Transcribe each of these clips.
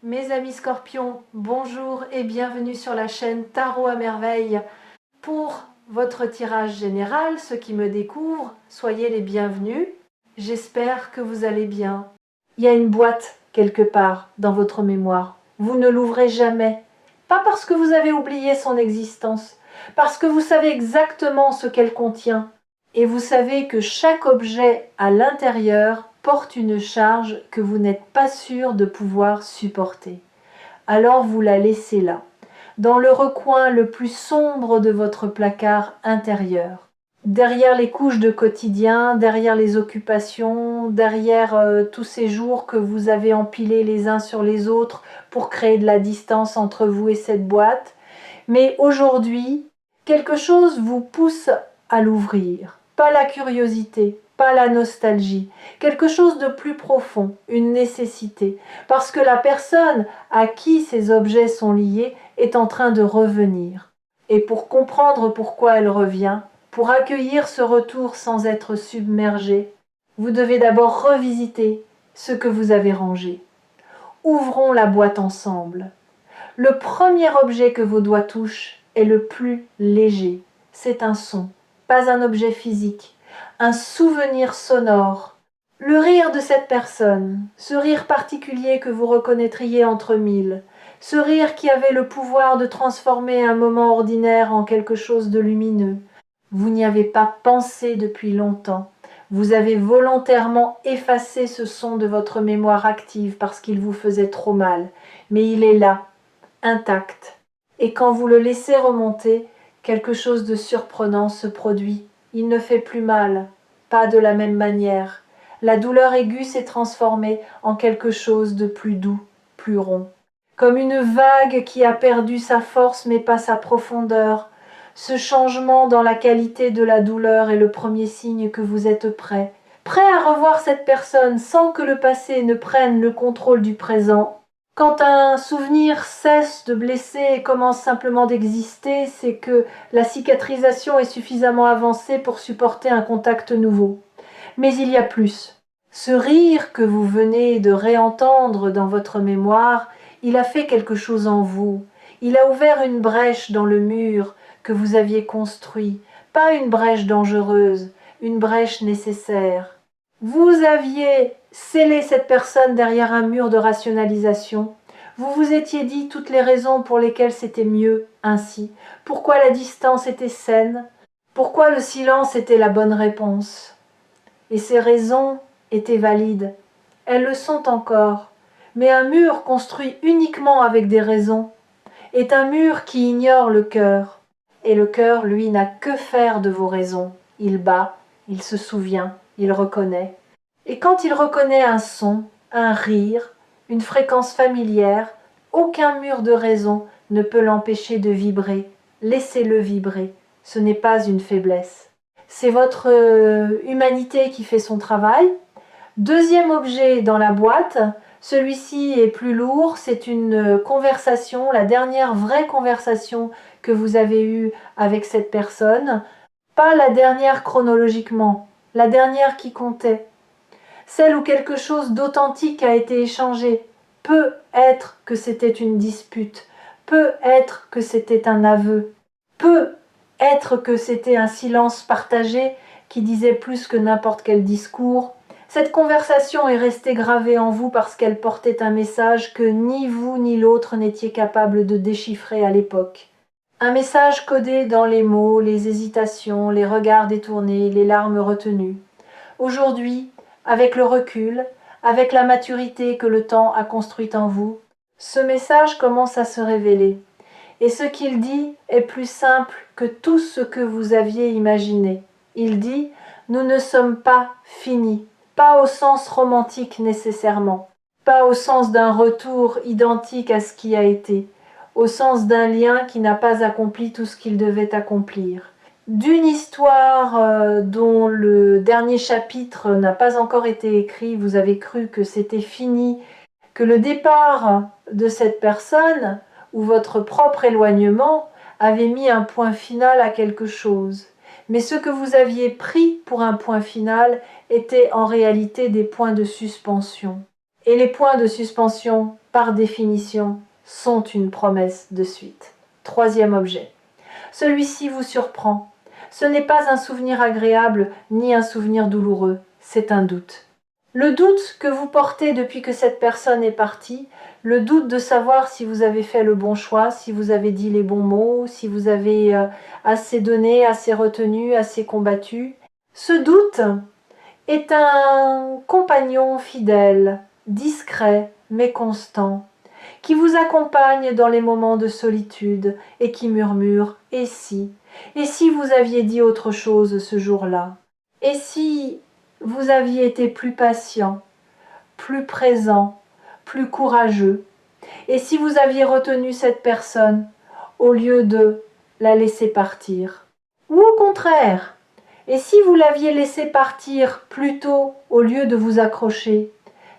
Mes amis scorpions, bonjour et bienvenue sur la chaîne Tarot à merveille. Pour votre tirage général, ceux qui me découvrent, soyez les bienvenus. J'espère que vous allez bien. Il y a une boîte quelque part dans votre mémoire. Vous ne l'ouvrez jamais. Pas parce que vous avez oublié son existence, parce que vous savez exactement ce qu'elle contient. Et vous savez que chaque objet à l'intérieur porte une charge que vous n'êtes pas sûr de pouvoir supporter. Alors vous la laissez là, dans le recoin le plus sombre de votre placard intérieur. Derrière les couches de quotidien, derrière les occupations, derrière tous ces jours que vous avez empilés les uns sur les autres pour créer de la distance entre vous et cette boîte. Mais aujourd'hui, quelque chose vous pousse à l'ouvrir. Pas la curiosité, pas la nostalgie, quelque chose de plus profond, une nécessité, parce que la personne à qui ces objets sont liés est en train de revenir. Et pour comprendre pourquoi elle revient, pour accueillir ce retour sans être submergé, vous devez d'abord revisiter ce que vous avez rangé. Ouvrons la boîte ensemble. Le premier objet que vos doigts touchent est le plus léger. C'est un son, pas un objet physique, un souvenir sonore. Le rire de cette personne, ce rire particulier que vous reconnaîtriez entre mille, ce rire qui avait le pouvoir de transformer un moment ordinaire en quelque chose de lumineux. Vous n'y avez pas pensé depuis longtemps. Vous avez volontairement effacé ce son de votre mémoire active parce qu'il vous faisait trop mal. Mais il est là, intact. Et quand vous le laissez remonter, quelque chose de surprenant se produit. Il ne fait plus mal, pas de la même manière. La douleur aiguë s'est transformée en quelque chose de plus doux, plus rond. Comme une vague qui a perdu sa force mais pas sa profondeur. Ce changement dans la qualité de la douleur est le premier signe que vous êtes prêt. Prêt à revoir cette personne sans que le passé ne prenne le contrôle du présent. Quand un souvenir cesse de blesser et commence simplement d'exister, c'est que la cicatrisation est suffisamment avancée pour supporter un contact nouveau. Mais il y a plus. Ce rire que vous venez de réentendre dans votre mémoire, il a fait quelque chose en vous. Il a ouvert une brèche dans le mur que vous aviez construit. Pas une brèche dangereuse, une brèche nécessaire. Vous aviez scellé cette personne derrière un mur de rationalisation. Vous vous étiez dit toutes les raisons pour lesquelles c'était mieux ainsi. Pourquoi la distance était saine. Pourquoi le silence était la bonne réponse. Et ces raisons étaient valides. Elles le sont encore. Mais un mur construit uniquement avec des raisons est un mur qui ignore le cœur. Et le cœur, lui, n'a que faire de vos raisons. Il bat, il se souvient, il reconnaît. Et quand il reconnaît un son, un rire, une fréquence familière, aucun mur de raison ne peut l'empêcher de vibrer. Laissez-le vibrer. Ce n'est pas une faiblesse. C'est votre humanité qui fait son travail. Deuxième objet dans la boîte, celui-ci est plus lourd, c'est une conversation, la dernière vraie conversation que vous avez eue avec cette personne. Pas la dernière chronologiquement, la dernière qui comptait. Celle où quelque chose d'authentique a été échangé. Peut être que c'était une dispute, peut être que c'était un aveu, peut être que c'était un silence partagé qui disait plus que n'importe quel discours. Cette conversation est restée gravée en vous parce qu'elle portait un message que ni vous ni l'autre n'étiez capable de déchiffrer à l'époque. Un message codé dans les mots, les hésitations, les regards détournés, les larmes retenues. Aujourd'hui, avec le recul, avec la maturité que le temps a construite en vous, ce message commence à se révéler. Et ce qu'il dit est plus simple que tout ce que vous aviez imaginé. Il dit « Nous ne sommes pas finis ». Pas au sens romantique nécessairement, pas au sens d'un retour identique à ce qui a été, au sens d'un lien qui n'a pas accompli tout ce qu'il devait accomplir. D'une histoire dont le dernier chapitre n'a pas encore été écrit, vous avez cru que c'était fini, que le départ de cette personne ou votre propre éloignement avait mis un point final à quelque chose. Mais ce que vous aviez pris pour un point final étaient en réalité des points de suspension. Et les points de suspension, par définition, sont une promesse de suite. Troisième objet. Celui-ci vous surprend. Ce n'est pas un souvenir agréable ni un souvenir douloureux, c'est un doute. Le doute que vous portez depuis que cette personne est partie, le doute de savoir si vous avez fait le bon choix, si vous avez dit les bons mots, si vous avez assez donné, assez retenu, assez combattu. Ce doute est un compagnon fidèle, discret mais constant, qui vous accompagne dans les moments de solitude et qui murmure « et si vous aviez dit autre chose ce jour-là? Et si vous aviez été plus patient, plus présent, plus courageux? Et si vous aviez retenu cette personne au lieu de la laisser partir? Ou au contraire, et si vous l'aviez laissée partir plus tôt au lieu de vous accrocher?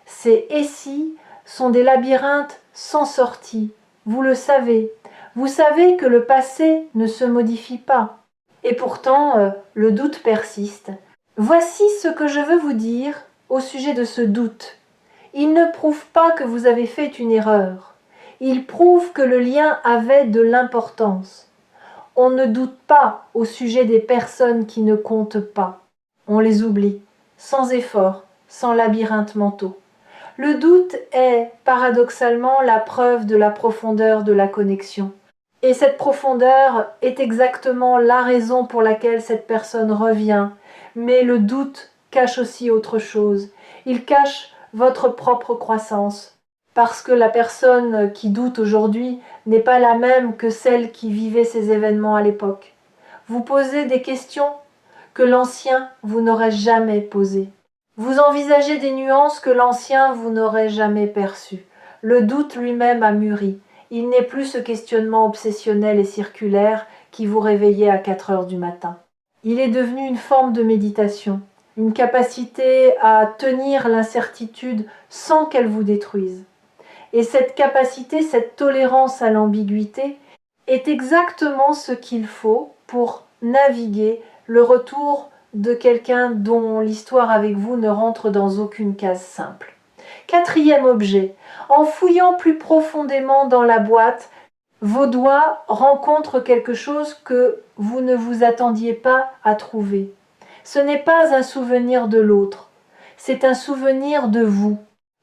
Ces « et si » sont des labyrinthes sans sortie. Vous le savez. Vous savez que le passé ne se modifie pas. Et pourtant, le doute persiste. Voici ce que je veux vous dire au sujet de ce doute. Il ne prouve pas que vous avez fait une erreur. Il prouve que le lien avait de l'importance. On ne doute pas au sujet des personnes qui ne comptent pas. On les oublie, sans effort, sans labyrinthes mentaux. Le doute est, paradoxalement, la preuve de la profondeur de la connexion. Et cette profondeur est exactement la raison pour laquelle cette personne revient. Mais le doute cache aussi autre chose. Il cache votre propre croissance. Parce que la personne qui doute aujourd'hui n'est pas la même que celle qui vivait ces événements à l'époque. Vous posez des questions que l'ancien vous n'aurait jamais posées. Vous envisagez des nuances que l'ancien vous n'aurait jamais perçues. Le doute lui-même a mûri. Il n'est plus ce questionnement obsessionnel et circulaire qui vous réveillait à 4 heures du matin. Il est devenu une forme de méditation, une capacité à tenir l'incertitude sans qu'elle vous détruise. Et cette capacité, cette tolérance à l'ambiguïté est exactement ce qu'il faut pour naviguer le retour de quelqu'un dont l'histoire avec vous ne rentre dans aucune case simple. Quatrième objet, en fouillant plus profondément dans la boîte, vos doigts rencontrent quelque chose que vous ne vous attendiez pas à trouver. Ce n'est pas un souvenir de l'autre, c'est un souvenir de vous,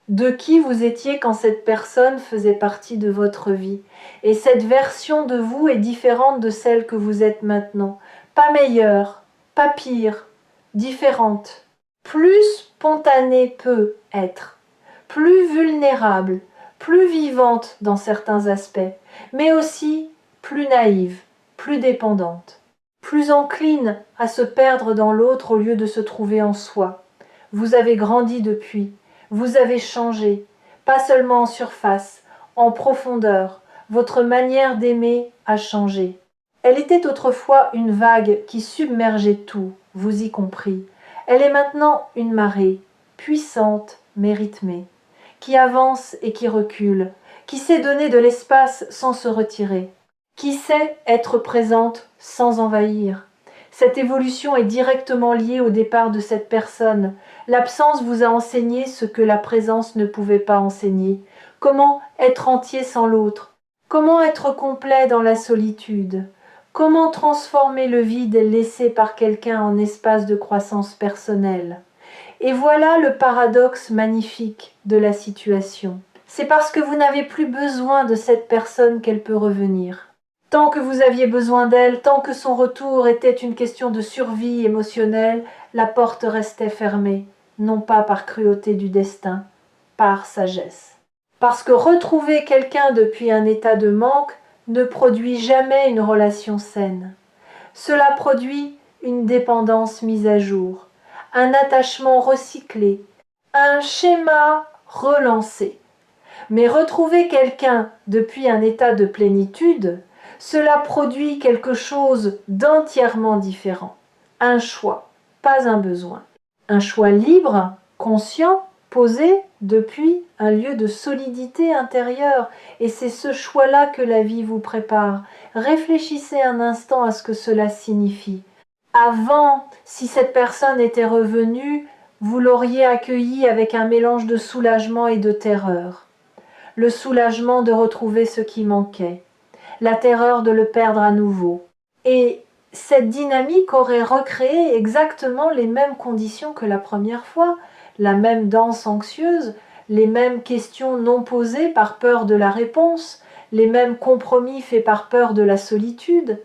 de qui vous étiez quand cette personne faisait partie de votre vie. Et cette version de vous est différente de celle que vous êtes maintenant. Pas meilleure, pas pire, différente. Plus spontanée peut être, plus vulnérable, plus vivante dans certains aspects, mais aussi plus naïve, plus dépendante, plus encline à se perdre dans l'autre au lieu de se trouver en soi. Vous avez grandi depuis, vous avez changé, pas seulement en surface, en profondeur, votre manière d'aimer a changé. Elle était autrefois une vague qui submergeait tout, vous y compris. Elle est maintenant une marée, puissante mais rythmée, qui avance et qui recule, qui sait donner de l'espace sans se retirer, qui sait être présente sans envahir. Cette évolution est directement liée au départ de cette personne. L'absence vous a enseigné ce que la présence ne pouvait pas enseigner. Comment être entier sans l'autre? Comment être complet dans la solitude? Comment transformer le vide laissé par quelqu'un en espace de croissance personnelle? Et voilà le paradoxe magnifique de la situation. C'est parce que vous n'avez plus besoin de cette personne qu'elle peut revenir. Tant que vous aviez besoin d'elle, tant que son retour était une question de survie émotionnelle, la porte restait fermée, non pas par cruauté du destin, par sagesse. Parce que retrouver quelqu'un depuis un état de manque ne produit jamais une relation saine. Cela produit une dépendance mise à jour, un attachement recyclé, un schéma relancé. Mais retrouver quelqu'un depuis un état de plénitude, cela produit quelque chose d'entièrement différent. Un choix, pas un besoin. Un choix libre, conscient, posé depuis un lieu de solidité intérieure. Et c'est ce choix-là que la vie vous prépare. Réfléchissez un instant à ce que cela signifie. Avant, si cette personne était revenue, vous l'auriez accueilli avec un mélange de soulagement et de terreur. Le soulagement de retrouver ce qui manquait, la terreur de le perdre à nouveau. Et cette dynamique aurait recréé exactement les mêmes conditions que la première fois, la même danse anxieuse, les mêmes questions non posées par peur de la réponse, les mêmes compromis faits par peur de la solitude,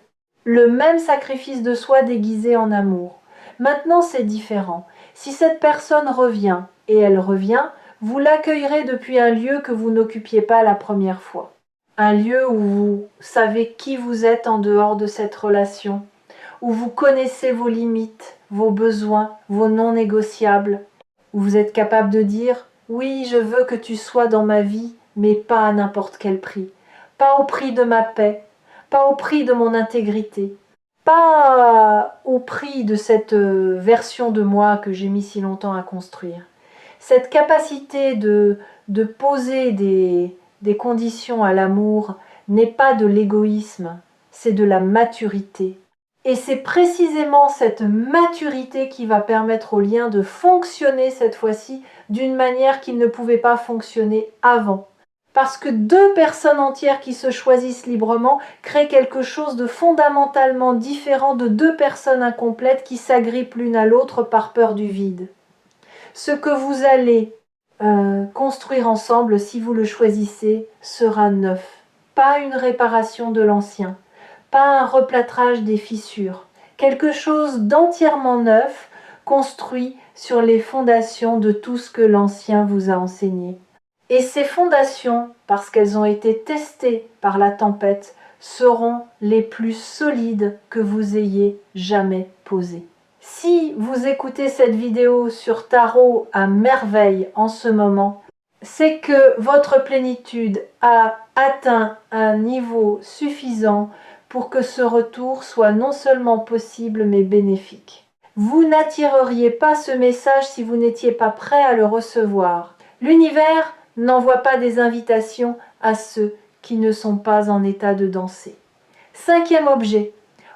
le même sacrifice de soi déguisé en amour. Maintenant, c'est différent. Si cette personne revient, et elle revient, vous l'accueillerez depuis un lieu que vous n'occupiez pas la première fois. Un lieu où vous savez qui vous êtes en dehors de cette relation, où vous connaissez vos limites, vos besoins, vos non négociables, où vous êtes capable de dire « Oui, je veux que tu sois dans ma vie, mais pas à n'importe quel prix. Pas au prix de ma paix, pas au prix de mon intégrité, pas au prix de cette version de moi que j'ai mis si longtemps à construire. » Cette capacité de poser des conditions à l'amour n'est pas de l'égoïsme, c'est de la maturité. Et c'est précisément cette maturité qui va permettre au lien de fonctionner cette fois-ci d'une manière qu'il ne pouvait pas fonctionner avant. Parce que deux personnes entières qui se choisissent librement créent quelque chose de fondamentalement différent de deux personnes incomplètes qui s'agrippent l'une à l'autre par peur du vide. Ce que vous allez construire ensemble, si vous le choisissez, sera neuf. Pas une réparation de l'ancien, pas un replâtrage des fissures. Quelque chose d'entièrement neuf, construit sur les fondations de tout ce que l'ancien vous a enseigné. Et ces fondations, parce qu'elles ont été testées par la tempête, seront les plus solides que vous ayez jamais posées. Si vous écoutez cette vidéo sur Tarot à merveille en ce moment, c'est que votre plénitude a atteint un niveau suffisant pour que ce retour soit non seulement possible mais bénéfique. Vous n'attireriez pas ce message si vous n'étiez pas prêt à le recevoir. L'univers n'envoie pas des invitations à ceux qui ne sont pas en état de danser. Cinquième objet.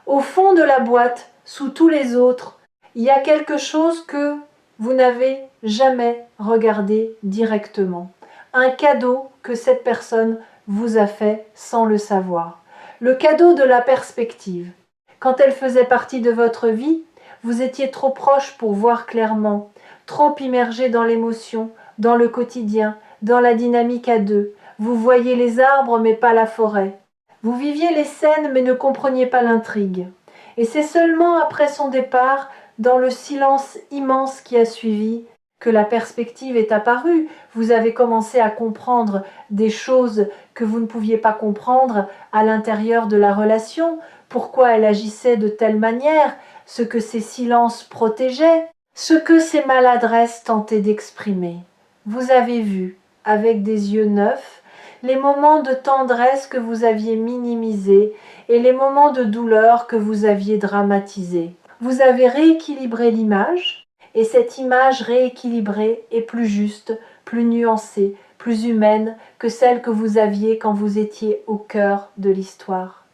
Au fond de la boîte, sous tous les autres, il y a quelque chose que vous n'avez jamais regardé directement. Un cadeau que cette personne vous a fait sans le savoir. Le cadeau de la perspective. Quand elle faisait partie de votre vie, vous étiez trop proche pour voir clairement, trop immergé dans l'émotion, dans le quotidien, dans la dynamique à deux. Vous voyiez les arbres mais pas la forêt. Vous viviez les scènes mais ne compreniez pas l'intrigue. Et c'est seulement après son départ, dans le silence immense qui a suivi, que la perspective est apparue. Vous avez commencé à comprendre des choses que vous ne pouviez pas comprendre à l'intérieur de la relation, pourquoi elle agissait de telle manière, ce que ces silences protégeaient, ce que ces maladresses tentaient d'exprimer. Vous avez vu, avec des yeux neufs, les moments de tendresse que vous aviez minimisés et les moments de douleur que vous aviez dramatisés. Vous avez rééquilibré l'image, et cette image rééquilibrée est plus juste, plus nuancée, plus humaine que celle que vous aviez quand vous étiez au cœur de l'histoire.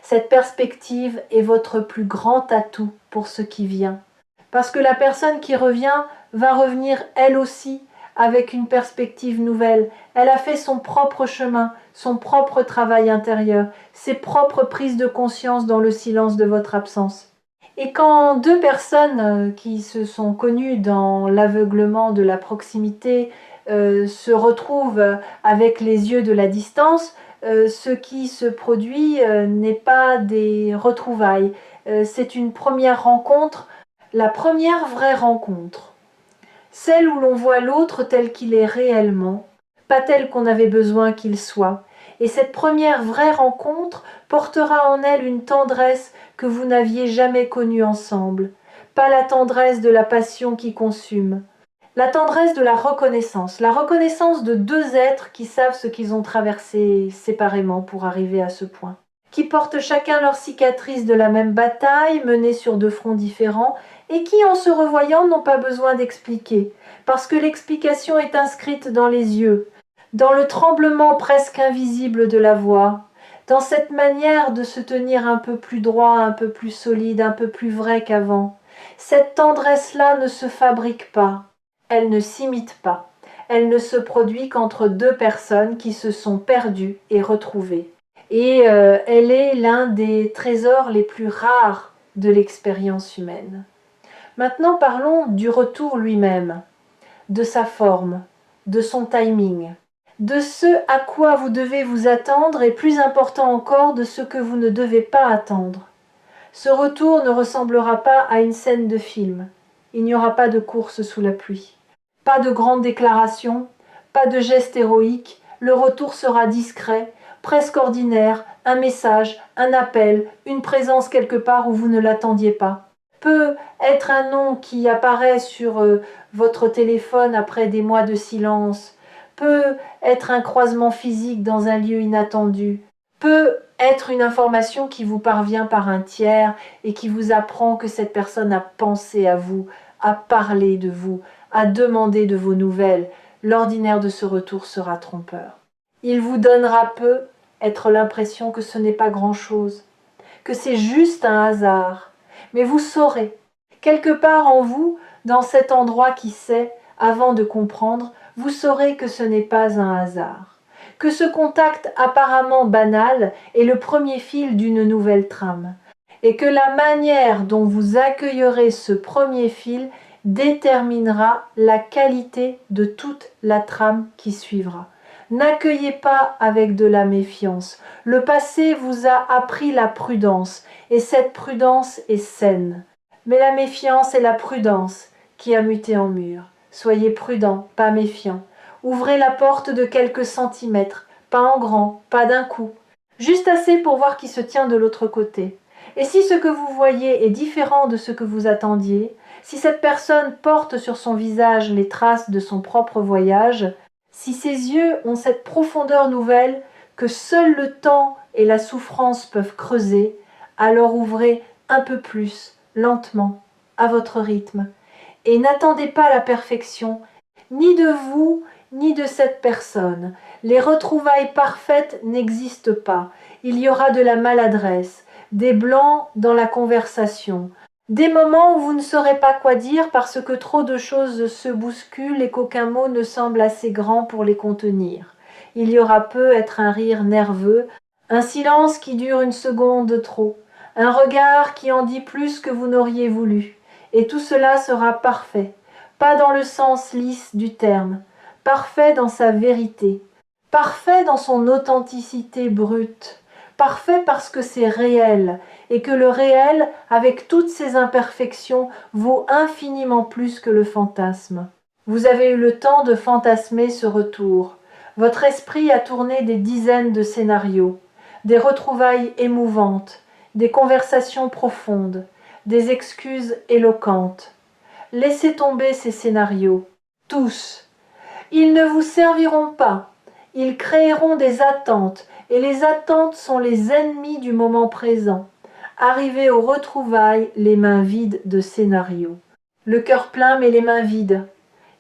Cette perspective est votre plus grand atout pour ce qui vient. Parce que la personne qui revient va revenir elle aussi avec une perspective nouvelle. Elle a fait son propre chemin, son propre travail intérieur, ses propres prises de conscience dans le silence de votre absence. Et quand deux personnes qui se sont connues dans l'aveuglement de la proximité se retrouvent avec les yeux de la distance, ce qui se produit n'est pas des retrouvailles. C'est une première rencontre, la première vraie rencontre. Celle où l'on voit l'autre tel qu'il est réellement, pas tel qu'on avait besoin qu'il soit. Et cette première vraie rencontre portera en elle une tendresse que vous n'aviez jamais connue ensemble. Pas la tendresse de la passion qui consume. La tendresse de la reconnaissance de deux êtres qui savent ce qu'ils ont traversé séparément pour arriver à ce point. Qui portent chacun leur cicatrice de la même bataille, menée sur deux fronts différents, et qui, en se revoyant, n'ont pas besoin d'expliquer, parce que l'explication est inscrite dans les yeux, dans le tremblement presque invisible de la voix, dans cette manière de se tenir un peu plus droit, un peu plus solide, un peu plus vrai qu'avant. Cette tendresse-là ne se fabrique pas, elle ne s'imite pas. Elle ne se produit qu'entre deux personnes qui se sont perdues et retrouvées. Et elle est l'un des trésors les plus rares de l'expérience humaine. Maintenant parlons du retour lui-même, de sa forme, de son timing, de ce à quoi vous devez vous attendre et plus important encore de ce que vous ne devez pas attendre. Ce retour ne ressemblera pas à une scène de film. Il n'y aura pas de course sous la pluie, pas de grandes déclarations, pas de gestes héroïques. Le retour sera discret, presque ordinaire, un message, un appel, une présence quelque part où vous ne l'attendiez pas. Peut être un nom qui apparaît sur votre téléphone après des mois de silence, peut être un croisement physique dans un lieu inattendu, peut être une information qui vous parvient par un tiers et qui vous apprend que cette personne a pensé à vous, a parlé de vous, a demandé de vos nouvelles. L'ordinaire de ce retour sera trompeur. Il vous donnera peut-être l'impression que ce n'est pas grand-chose, que c'est juste un hasard. Mais vous saurez, quelque part en vous, dans cet endroit qui sait, avant de comprendre, vous saurez que ce n'est pas un hasard, que ce contact apparemment banal est le premier fil d'une nouvelle trame, et que la manière dont vous accueillerez ce premier fil déterminera la qualité de toute la trame qui suivra. N'accueillez pas avec de la méfiance. Le passé vous a appris la prudence, et cette prudence est saine. Mais la méfiance est la prudence qui a muté en mur. Soyez prudent, pas méfiant. Ouvrez la porte de quelques centimètres, pas en grand, pas d'un coup. Juste assez pour voir qui se tient de l'autre côté. Et si ce que vous voyez est différent de ce que vous attendiez, si cette personne porte sur son visage les traces de son propre voyage, si ses yeux ont cette profondeur nouvelle que seul le temps et la souffrance peuvent creuser, alors ouvrez un peu plus, lentement, à votre rythme. Et n'attendez pas la perfection, ni de vous, ni de cette personne. Les retrouvailles parfaites n'existent pas. Il y aura de la maladresse, des blancs dans la conversation, des moments où vous ne saurez pas quoi dire parce que trop de choses se bousculent et qu'aucun mot ne semble assez grand pour les contenir. Il y aura peut-être un rire nerveux, un silence qui dure une seconde trop, un regard qui en dit plus que vous n'auriez voulu. Et tout cela sera parfait, pas dans le sens lisse du terme, parfait dans sa vérité, parfait dans son authenticité brute, parfait parce que c'est réel, et que le réel, avec toutes ses imperfections, vaut infiniment plus que le fantasme. Vous avez eu le temps de fantasmer ce retour. Votre esprit a tourné des dizaines de scénarios, des retrouvailles émouvantes, des conversations profondes, des excuses éloquentes. Laissez tomber ces scénarios, tous. Ils ne vous serviront pas. Ils créeront des attentes, et les attentes sont les ennemis du moment présent. Arrivez aux retrouvailles les mains vides de scénarios. Le cœur plein mais les mains vides.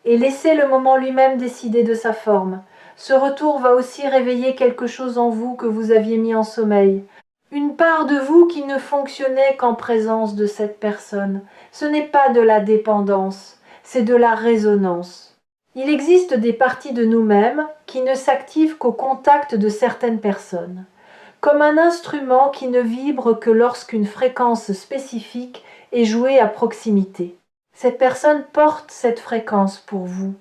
Et laissez le moment lui-même décider de sa forme. Ce retour va aussi réveiller quelque chose en vous que vous aviez mis en sommeil. Une part de vous qui ne fonctionnait qu'en présence de cette personne. Ce n'est pas de la dépendance, c'est de la résonance. Il existe des parties de nous-mêmes qui ne s'activent qu'au contact de certaines personnes, comme un instrument qui ne vibre que lorsqu'une fréquence spécifique est jouée à proximité. Cette personne porte cette fréquence pour vous,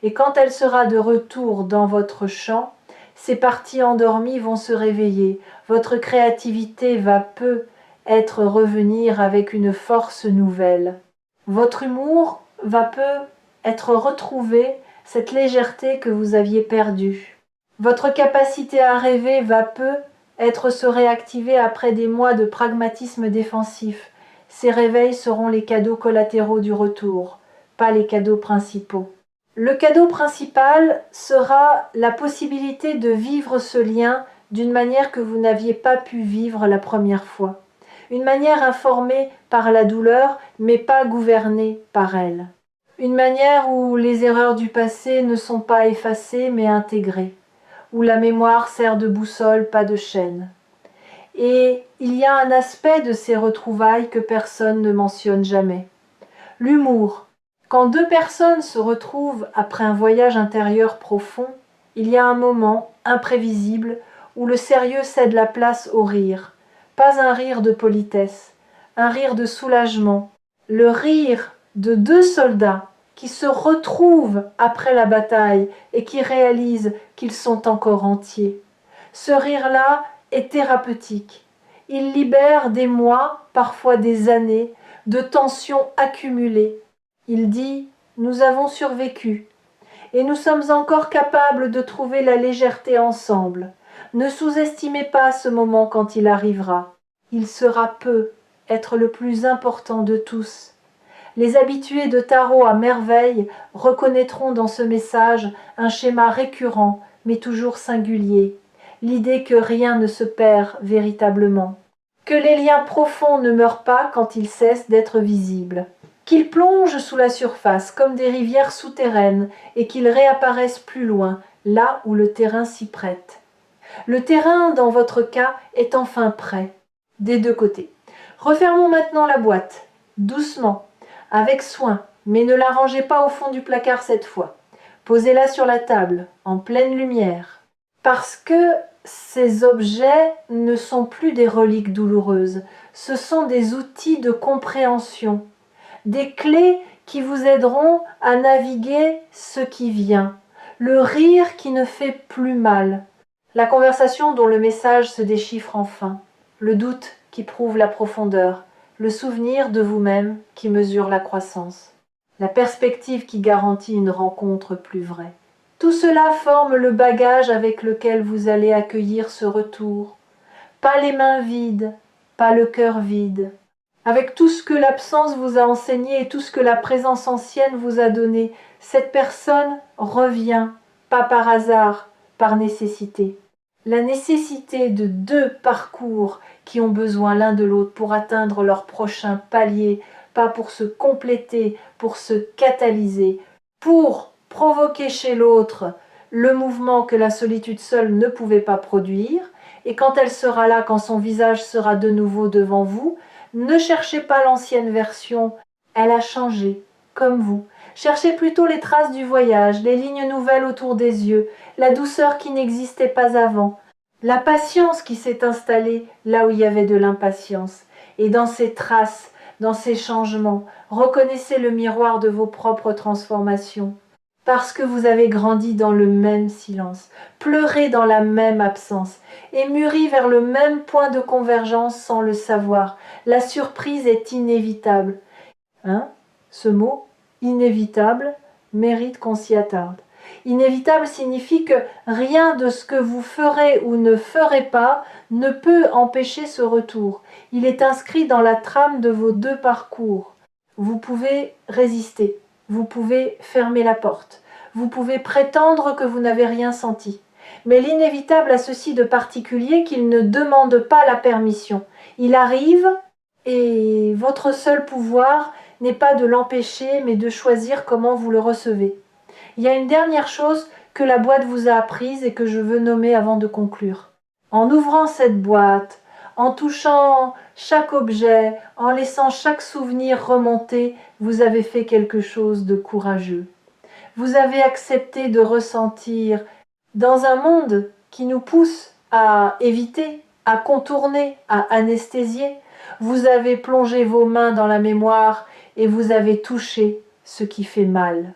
et quand elle sera de retour dans votre champ, ces parties endormies vont se réveiller, votre créativité va peut-être revenir avec une force nouvelle. Votre humour va peut-être retrouver cette légèreté que vous aviez perdue. Votre capacité à rêver va peut-être se réactiver après des mois de pragmatisme défensif. Ces réveils seront les cadeaux collatéraux du retour, pas les cadeaux principaux. Le cadeau principal sera la possibilité de vivre ce lien d'une manière que vous n'aviez pas pu vivre la première fois. Une manière informée par la douleur, mais pas gouvernée par elle. Une manière où les erreurs du passé ne sont pas effacées, mais intégrées. Où la mémoire sert de boussole, pas de chaîne. Et il y a un aspect de ces retrouvailles que personne ne mentionne jamais. L'humour. Quand deux personnes se retrouvent après un voyage intérieur profond, il y a un moment imprévisible où le sérieux cède la place au rire. Pas un rire de politesse, un rire de soulagement. Le rire de deux soldats qui se retrouvent après la bataille et qui réalisent qu'ils sont encore entiers. Ce rire-là est thérapeutique. Il libère des mois, parfois des années, de tensions accumulées. Il dit « Nous avons survécu et nous sommes encore capables de trouver la légèreté ensemble. Ne sous-estimez pas ce moment quand il arrivera. Il sera peu, être le plus important de tous. » Les habitués de tarot à merveille reconnaîtront dans ce message un schéma récurrent, mais toujours singulier. L'idée que rien ne se perd véritablement. Que les liens profonds ne meurent pas quand ils cessent d'être visibles. Qu'ils plongent sous la surface comme des rivières souterraines et qu'ils réapparaissent plus loin, là où le terrain s'y prête. Le terrain, dans votre cas, est enfin prêt, des deux côtés. Refermons maintenant la boîte, doucement, avec soin, mais ne la rangez pas au fond du placard cette fois. Posez-la sur la table, en pleine lumière. Parce que ces objets ne sont plus des reliques douloureuses, ce sont des outils de compréhension, des clés qui vous aideront à naviguer ce qui vient, le rire qui ne fait plus mal, la conversation dont le message se déchiffre enfin, le doute qui prouve la profondeur, le souvenir de vous-même qui mesure la croissance, la perspective qui garantit une rencontre plus vraie. Tout cela forme le bagage avec lequel vous allez accueillir ce retour. Pas les mains vides, pas le cœur vide. Avec tout ce que l'absence vous a enseigné et tout ce que la présence ancienne vous a donné, cette personne revient, pas par hasard, par nécessité. La nécessité de deux parcours qui ont besoin l'un de l'autre pour atteindre leur prochain palier, pas pour se compléter, pour se catalyser, pour provoquer chez l'autre le mouvement que la solitude seule ne pouvait pas produire, et quand elle sera là, quand son visage sera de nouveau devant vous, ne cherchez pas l'ancienne version, elle a changé, comme vous. Cherchez plutôt les traces du voyage, les lignes nouvelles autour des yeux, la douceur qui n'existait pas avant, la patience qui s'est installée là où il y avait de l'impatience. Et dans ces traces, dans ces changements, reconnaissez le miroir de vos propres transformations. Parce que vous avez grandi dans le même silence, pleuré dans la même absence, et mûri vers le même point de convergence sans le savoir. La surprise est inévitable. Ce mot, inévitable, mérite qu'on s'y attarde. Inévitable signifie que rien de ce que vous ferez ou ne ferez pas ne peut empêcher ce retour. Il est inscrit dans la trame de vos deux parcours. Vous pouvez résister, vous pouvez fermer la porte, vous pouvez prétendre que vous n'avez rien senti. Mais l'inévitable a ceci de particulier qu'il ne demande pas la permission. Il arrive et votre seul pouvoir n'est pas de l'empêcher, mais de choisir comment vous le recevez. Il y a une dernière chose que la boîte vous a apprise et que je veux nommer avant de conclure. En ouvrant cette boîte, en touchant chaque objet, en laissant chaque souvenir remonter, vous avez fait quelque chose de courageux. Vous avez accepté de ressentir dans un monde qui nous pousse à éviter, à contourner, à anesthésier. Vous avez plongé vos mains dans la mémoire et vous avez touché ce qui fait mal.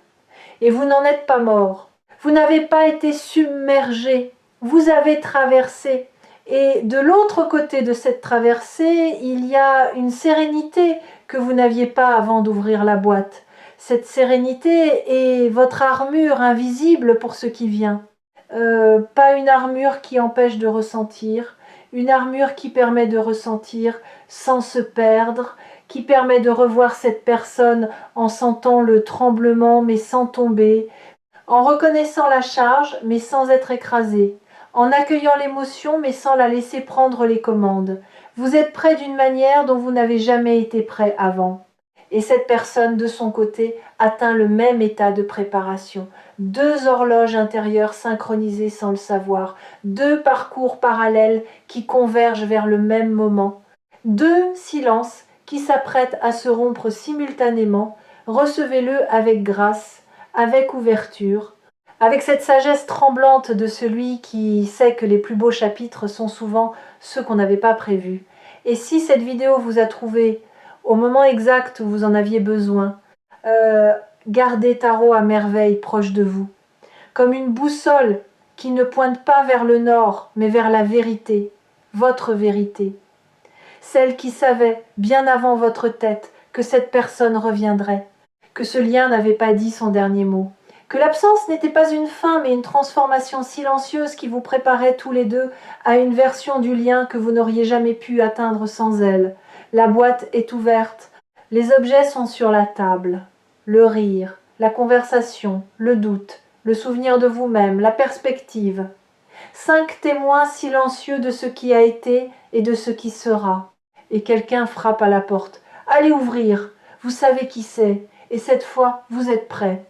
Et vous n'en êtes pas mort. Vous n'avez pas été submergé. Vous avez traversé. Et de l'autre côté de cette traversée, il y a une sérénité que vous n'aviez pas avant d'ouvrir la boîte. Cette sérénité est votre armure invisible pour ce qui vient. Pas une armure qui empêche de ressentir, une armure qui permet de ressentir sans se perdre, qui permet de revoir cette personne en sentant le tremblement mais sans tomber, en reconnaissant la charge mais sans être écrasé, en accueillant l'émotion mais sans la laisser prendre les commandes. Vous êtes prêt d'une manière dont vous n'avez jamais été prêt avant. Et cette personne, de son côté, atteint le même état de préparation. Deux horloges intérieures synchronisées sans le savoir, deux parcours parallèles qui convergent vers le même moment, deux silences qui s'apprêtent à se rompre simultanément, Recevez-le avec grâce, avec ouverture, avec cette sagesse tremblante de celui qui sait que les plus beaux chapitres sont souvent ceux qu'on n'avait pas prévus. Et si cette vidéo vous a trouvé au moment exact où vous en aviez besoin, gardez Tarot à merveille proche de vous, comme une boussole qui ne pointe pas vers le nord, mais vers la vérité, votre vérité. Celle qui savait, bien avant votre tête, que cette personne reviendrait, que ce lien n'avait pas dit son dernier mot, que l'absence n'était pas une fin, mais une transformation silencieuse qui vous préparait tous les deux à une version du lien que vous n'auriez jamais pu atteindre sans elle. La boîte est ouverte, les objets sont sur la table. Le rire, la conversation, le doute, le souvenir de vous-même, la perspective. 5 témoins silencieux de ce qui a été et de ce qui sera. Et quelqu'un frappe à la porte. Allez ouvrir, vous savez qui c'est, et cette fois, vous êtes prêts.